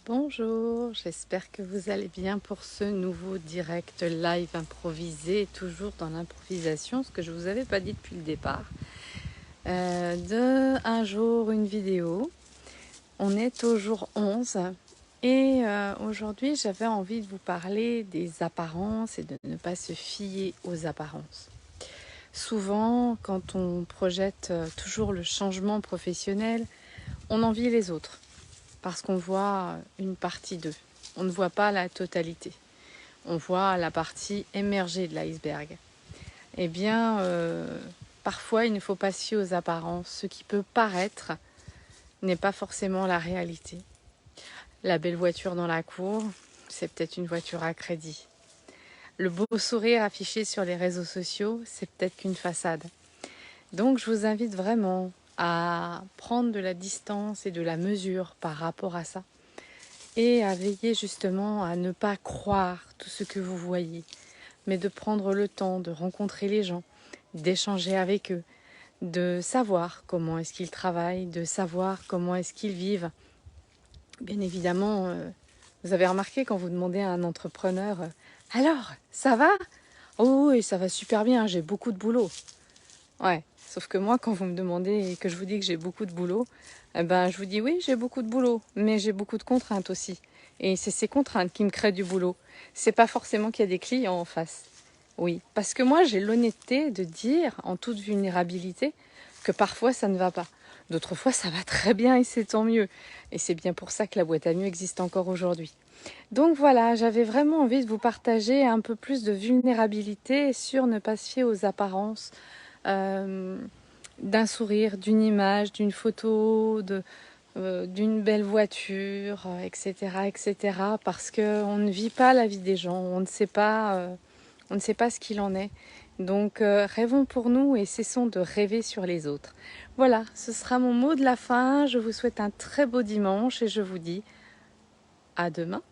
Bonjour, j'espère que vous allez bien pour ce nouveau direct live improvisé, toujours dans l'improvisation, ce que je ne vous avais pas dit depuis le départ. De un jour, une vidéo. On est au jour 11 et aujourd'hui j'avais envie de vous parler des apparences et de ne pas se fier aux apparences. Souvent, quand on projette toujours le changement professionnel, on envie les autres. Parce qu'on voit une partie d'eux. On ne voit pas la totalité. On voit la partie émergée de l'iceberg. Eh bien, parfois, il ne faut pas se fier aux apparences. Ce qui peut paraître n'est pas forcément la réalité. La belle voiture dans la cour, c'est peut-être une voiture à crédit. Le beau sourire affiché sur les réseaux sociaux, c'est peut-être qu'une façade. Donc, je vous invite vraiment à prendre de la distance et de la mesure par rapport à ça. Et à veiller justement à ne pas croire tout ce que vous voyez, mais de prendre le temps de rencontrer les gens, d'échanger avec eux, de savoir comment est-ce qu'ils travaillent, de savoir comment est-ce qu'ils vivent. Bien évidemment, vous avez remarqué quand vous demandez à un entrepreneur « Alors, ça va ?»« Oh oui, ça va super bien, j'ai beaucoup de boulot. » Ouais, sauf que moi, quand vous me demandez et que je vous dis que j'ai beaucoup de boulot, je vous dis oui, j'ai beaucoup de boulot, mais j'ai beaucoup de contraintes aussi. Et c'est ces contraintes qui me créent du boulot. C'est pas forcément qu'il y a des clients en face. Oui, parce que moi, j'ai l'honnêteté de dire, en toute vulnérabilité, que parfois ça ne va pas. D'autres fois, ça va très bien et c'est tant mieux. Et c'est bien pour ça que la boîte à nuit existe encore aujourd'hui. Donc voilà, j'avais vraiment envie de vous partager un peu plus de vulnérabilité sur ne pas se fier aux apparences, d'un sourire, d'une image, d'une photo, d'une belle voiture, etc., etc. Parce qu'on ne vit pas la vie des gens, on ne sait pas ce qu'il en est. Donc rêvons pour nous et cessons de rêver sur les autres. Voilà, ce sera mon mot de la fin. Je vous souhaite un très beau dimanche et je vous dis à demain.